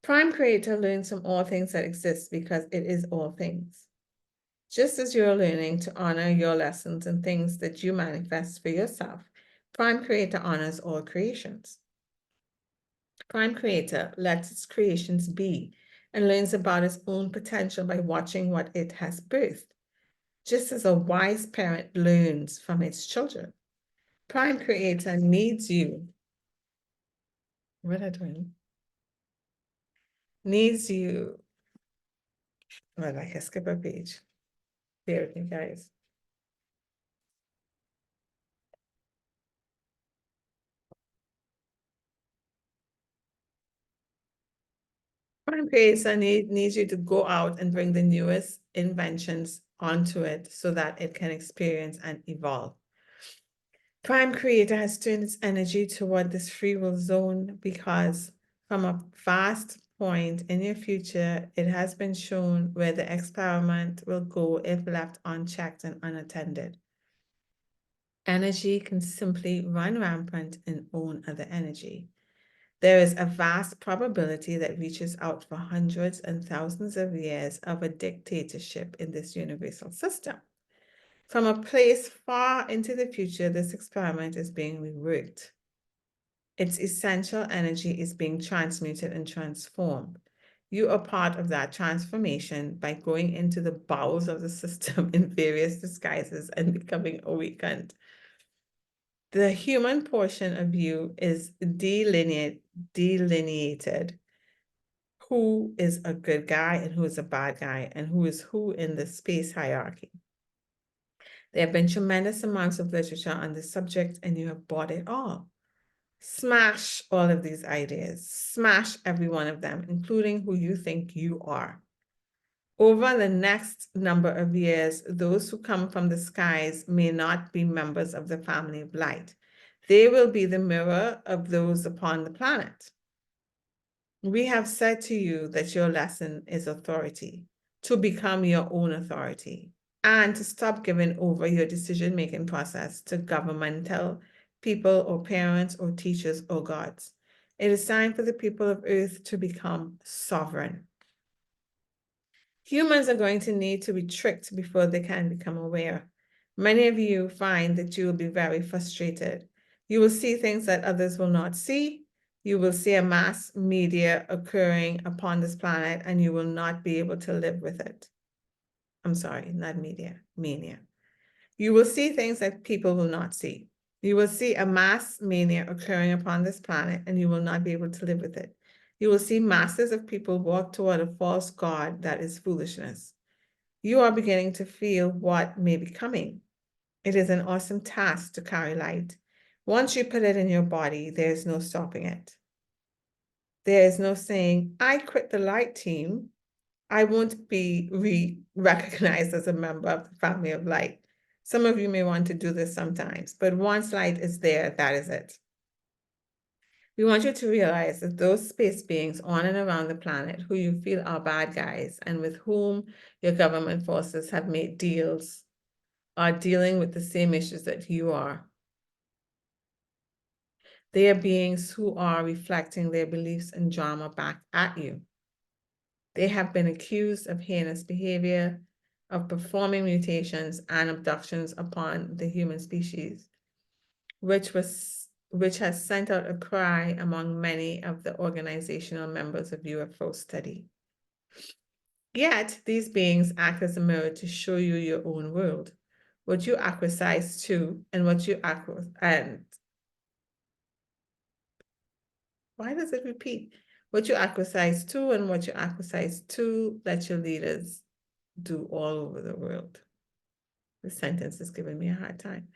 Prime Creator learns from all things that exist because it is all things. Just as you're learning to honor your lessons and things that you manifest for yourself, Prime Creator honors all creations. Prime Creator lets its creations be and learns about its own potential by watching what it has birthed, just as a wise parent learns from its children. Prime Creator needs you. What am I doing? Needs you. Well, I can skip a page. Bear with me, guys. Prime Creator needs you to go out and bring the newest inventions onto it so that it can experience and evolve. Prime Creator has turned its energy toward this free will zone because from a vast point in your future, it has been shown where the experiment will go if left unchecked and unattended. Energy can simply run rampant and own other energy. There is a vast probability that reaches out for hundreds and thousands of years of a dictatorship in this universal system. From a place far into the future, this experiment is being reworked. Its essential energy is being transmuted and transformed. You are part of that transformation by going into the bowels of the system in various disguises and becoming awakened. The human portion of you is delineated who is a good guy and who is a bad guy and who is who in the space hierarchy. There have been tremendous amounts of literature on this subject and you have bought it all. Smash all of these ideas. Smash every one of them, including who you think you are. Over the next number of years, those who come from the skies may not be members of the family of light. They will be the mirror of those upon the planet. We have said to you that your lesson is authority, to become your own authority, and to stop giving over your decision-making process to governmental people or parents or teachers or gods. It is time for the people of Earth to become sovereign. Humans are going to need to be tricked before they can become aware. Many of you find that you will be very frustrated. You will see things that others will not see. You will see a mass media occurring upon this planet, and you will not be able to live with it. I'm sorry, not media, mania. You will see things that people will not see. You will see a mass mania occurring upon this planet, and you will not be able to live with it. You will see masses of people walk toward a false god that is foolishness. You are beginning to feel what may be coming. It is an awesome task to carry light. Once you put it in your body, there is no stopping it. There is no saying, I quit the light team. I won't be recognized as a member of the family of light. Some of you may want to do this sometimes, but once light is there, that is it. We want you to realize that those space beings on and around the planet who you feel are bad guys and with whom your government forces have made deals are dealing with the same issues that you are. They are beings who are reflecting their beliefs and drama back at you. They have been accused of heinous behavior, of performing mutations and abductions upon the human species, which has sent out a cry among many of the organizational members of UFO study. Yet, these beings act as a mirror to show you your own world, what you acquiesce to and what you and why does it repeat? What you acquiesce to and what you acquiesce to, let your leaders do all over the world. This sentence is giving me a hard time.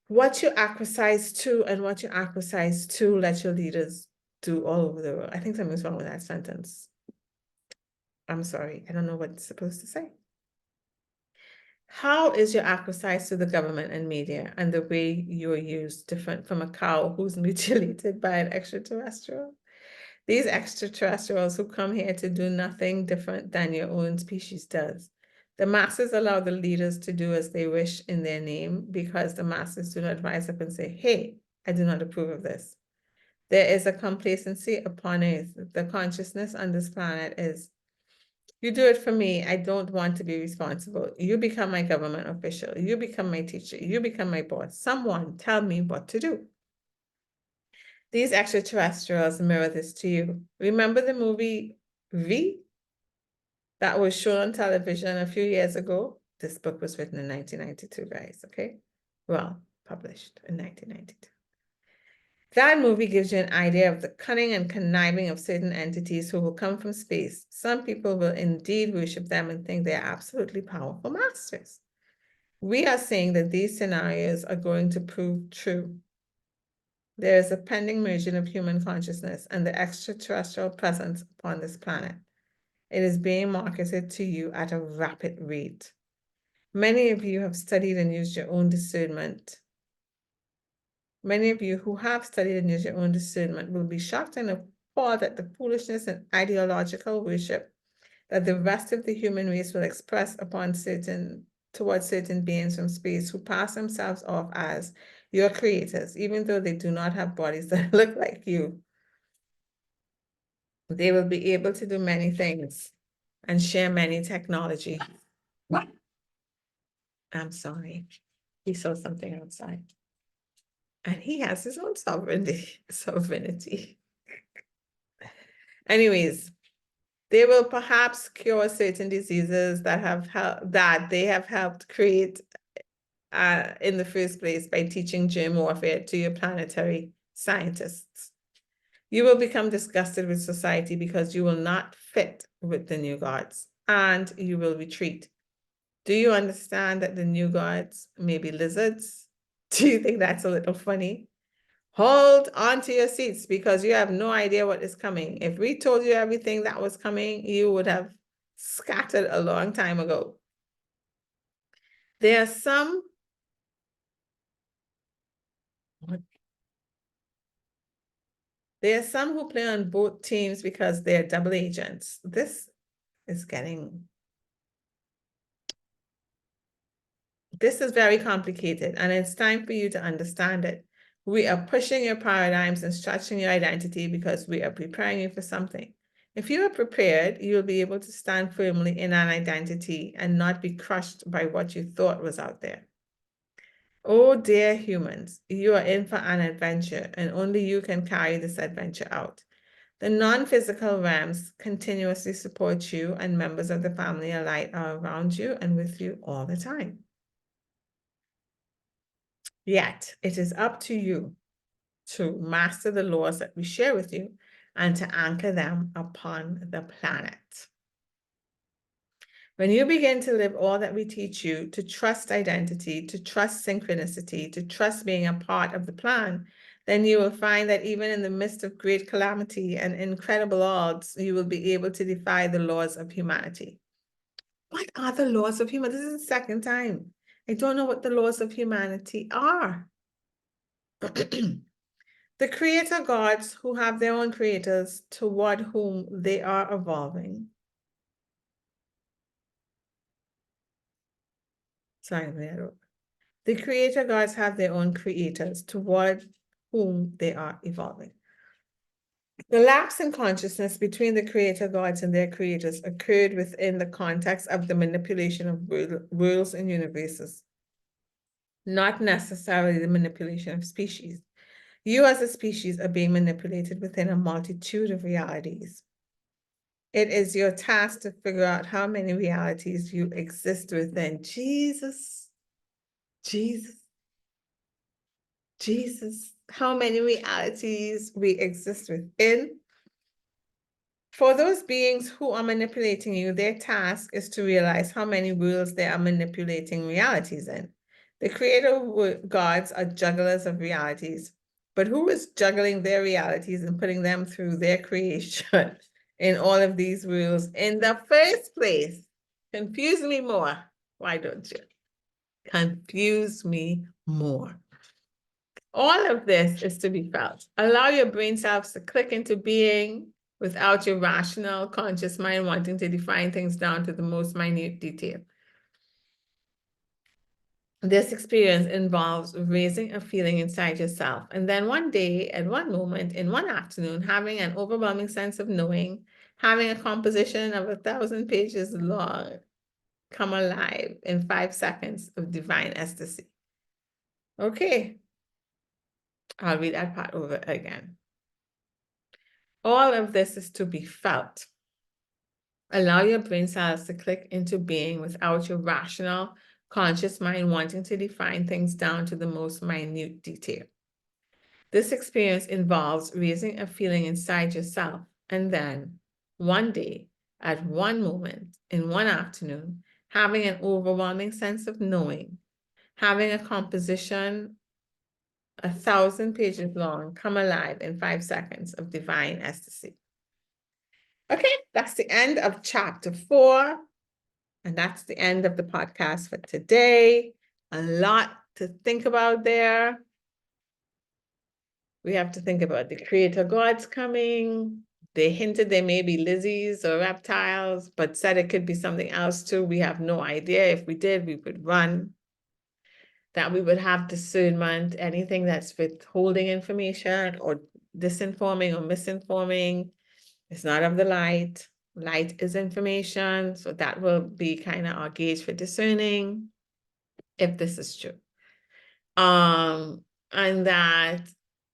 What you acquiesce to and what you acquiesce to, let your leaders do all over the world. I think something's wrong with that sentence. I'm sorry, I don't know what it's supposed to say. How is your acquiesce to the government and media and the way you're used different from a cow who's mutilated by an extraterrestrial? These extraterrestrials who come here to do nothing different than your own species does. The masses allow the leaders to do as they wish in their name because the masses do not rise up and say, hey, I do not approve of this. There is a complacency upon earth. The consciousness on this planet is, you do it for me, I don't want to be responsible. You become my government official. You become my teacher. You become my boss. Someone tell me what to do. These extraterrestrials mirror this to you. Remember the movie V that was shown on television a few years ago? This book was written in 1992, guys, okay? Well, published in 1992. That movie gives you an idea of the cunning and conniving of certain entities who will come from space. Some people will indeed worship them and think they are absolutely powerful masters. We are saying that these scenarios are going to prove true. There is a pending merging of human consciousness and the extraterrestrial presence upon this planet. It is being marketed to you at a rapid rate. Many of you have studied and used your own discernment. Many of you who have studied and used your own discernment will be shocked and appalled at the foolishness and ideological worship that the rest of the human race will express towards certain beings from space who pass themselves off as your creators, even though they do not have bodies that look like you. They will be able to do many things and share many technology. I'm sorry. He saw something outside. And he has his own sovereignty. Anyways, they will perhaps cure certain diseases that they have helped create in the first place by teaching germ warfare to your planetary scientists. You will become disgusted with society because you will not fit with the new gods, and you will retreat. Do you understand that the new gods may be lizards? Do you think that's a little funny? Hold on to your seats because you have no idea what is coming. If we told you everything that was coming, you would have scattered a long time ago. There are some who play on both teams because they're double agents. This is very complicated, and it's time for you to understand it. We are pushing your paradigms and stretching your identity because we are preparing you for something. If you are prepared, you will be able to stand firmly in an identity and not be crushed by what you thought was out there. Oh, dear humans, you are in for an adventure, and only you can carry this adventure out. The non-physical realms continuously support you, and members of the family alike are around you and with you all the time. Yet, it is up to you to master the laws that we share with you and to anchor them upon the planet. When you begin to live all that we teach you, to trust identity, to trust synchronicity, to trust being a part of the plan, then you will find that even in the midst of great calamity and incredible odds, you will be able to defy the laws of humanity. What are the laws of humanity? This is the second time. I don't know what the laws of humanity are. The creator gods who have their own creators toward whom they are evolving. Sorry, the creator gods have their own creators toward whom they are evolving. The lapse in consciousness between the creator gods and their creators occurred within the context of the manipulation of worlds and universes, not necessarily the manipulation of species. You as a species are being manipulated within a multitude of realities. It is your task to figure out how many realities you exist within. Jesus, Jesus, Jesus, how many realities we exist within. For those beings who are manipulating you, their task is to realize how many worlds they are manipulating realities in. The creator gods are jugglers of realities, but who is juggling their realities and putting them through their creation in all of these worlds in the first place? Confuse me more. Why don't you? Confuse me more. All of this is to be felt. Allow your brain cells to click into being without your rational, conscious mind wanting to define things down to the most minute detail. This experience involves raising a feeling inside yourself, and then one day, at one moment, in one afternoon, having an overwhelming sense of knowing, having a composition of 1,000 pages long come alive in 5 seconds of divine ecstasy. Okay, I'll read that part over again. All of this is to be felt. Allow your brain cells to click into being without your rational, conscious mind wanting to define things down to the most minute detail. This experience involves raising a feeling inside yourself, and then, one day, at one moment, in one afternoon, having an overwhelming sense of knowing, having a composition 1,000 pages long come alive in 5 seconds of divine ecstasy. Okay, that's the end of chapter 4. And that's the end of the podcast for today. A lot to think about there. We have to think about the creator gods coming. They hinted they may be lizards or reptiles, but said it could be something else too. We have no idea. If we did, we would run. That we would have discernment, anything that's withholding information or disinforming or misinforming. It's not of the light. Light is information, so that will be kind of our gauge for discerning if this is true. And that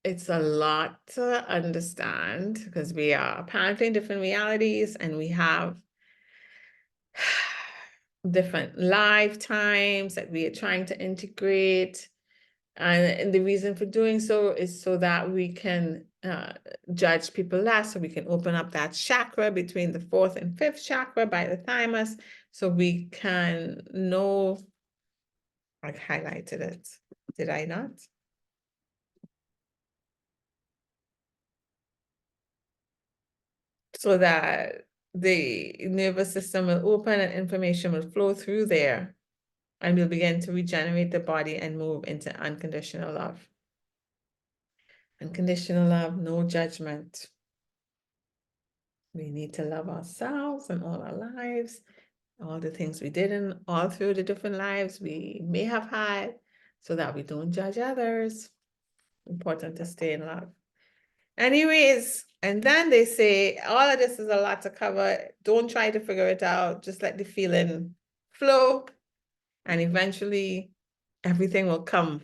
it's a lot to understand because we are apparently in different realities and we have different lifetimes that we are trying to integrate. And the reason for doing so is so that we can judge people less, so we can open up that chakra between the 4th and 5th chakra by the thymus, so we can know. I highlighted it. Did I not? So that the nervous system will open and information will flow through there, and we'll begin to regenerate the body and move into unconditional love. Unconditional love, no judgment. We need to love ourselves and all our lives, all the things we did in all through the different lives we may have had, so that we don't judge others. Important to stay in love. Anyways, and then they say, all of this is a lot to cover. Don't try to figure it out. Just let the feeling flow. And eventually everything will come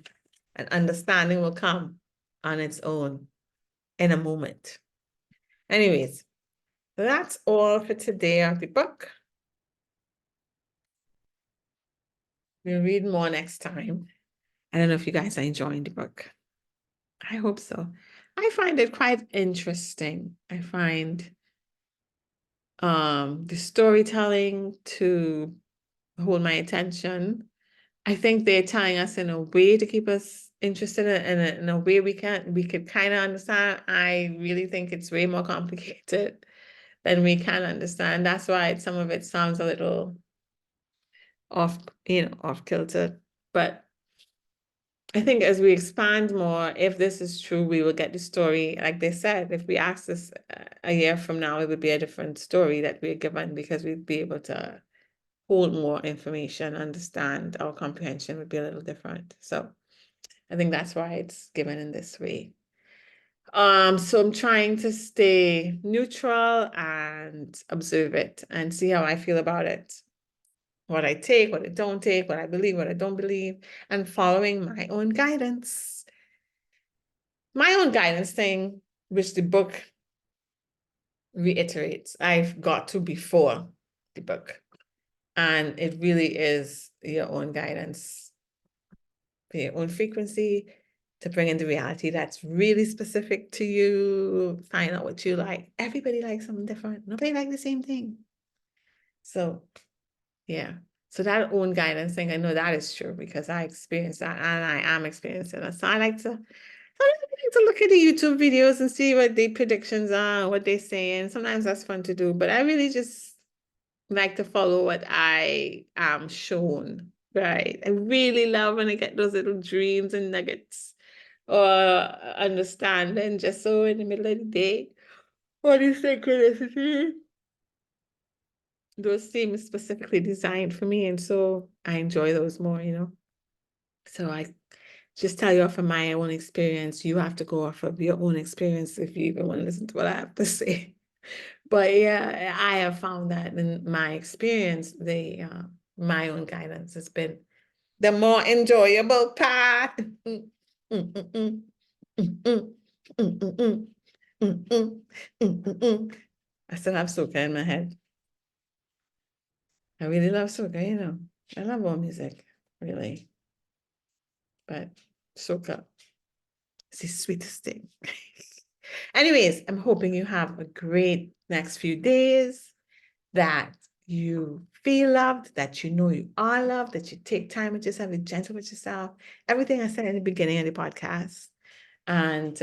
and understanding will come on its own in a moment. Anyways, that's all for today of the book. We'll read more next time. I don't know if you guys are enjoying the book. I hope so. I find it quite interesting. I find the storytelling to hold my attention. I think they're telling us in a way to keep us interested in a way we could kind of understand. I really think it's way more complicated than we can understand. That's why some of it sounds a little off, off kilter. But I think as we expand more, if this is true, we will get the story. Like they said, if we ask this a year from now, it would be a different story that we're given because we'd be able to hold more information, understand, our comprehension would be a little different. So I think that's why it's given in this way. So I'm trying to stay neutral and observe it and see how I feel about it. What I take, what I don't take, what I believe, what I don't believe, and following my own guidance. My own guidance thing, which the book reiterates, I've got to before the book. And it really is your own guidance, your own frequency to bring in the reality that's really specific to you. Find out what you like. Everybody likes something different. Nobody likes the same thing. So, yeah. So that own guidance thing, I know that is true because I experienced that and I am experiencing it. So I like to look at the YouTube videos and see what the predictions are, what they're saying. Sometimes that's fun to do, but I really just like to follow what I am shown, right? I really love when I get those little dreams and nuggets or understanding just so in the middle of the day. Or the synchronicity. Those seem specifically designed for me, and so I enjoy those more. So I just tell you off of my own experience. You have to go off of your own experience if you even want to listen to what I have to say. But yeah, I have found that in my experience, my own guidance has been the more enjoyable part. I still have soca in my head. I really love soca. I love all music, really. But soca is the sweetest thing. Anyways, I'm hoping you have a great next few days, that you feel loved, that you know you are loved, that you take time with yourself, be gentle with yourself. Everything I said in the beginning of the podcast. And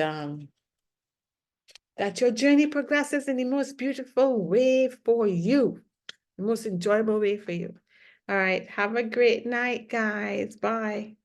that your journey progresses in the most beautiful way for you, the most enjoyable way for you. All right. Have a great night, guys. Bye.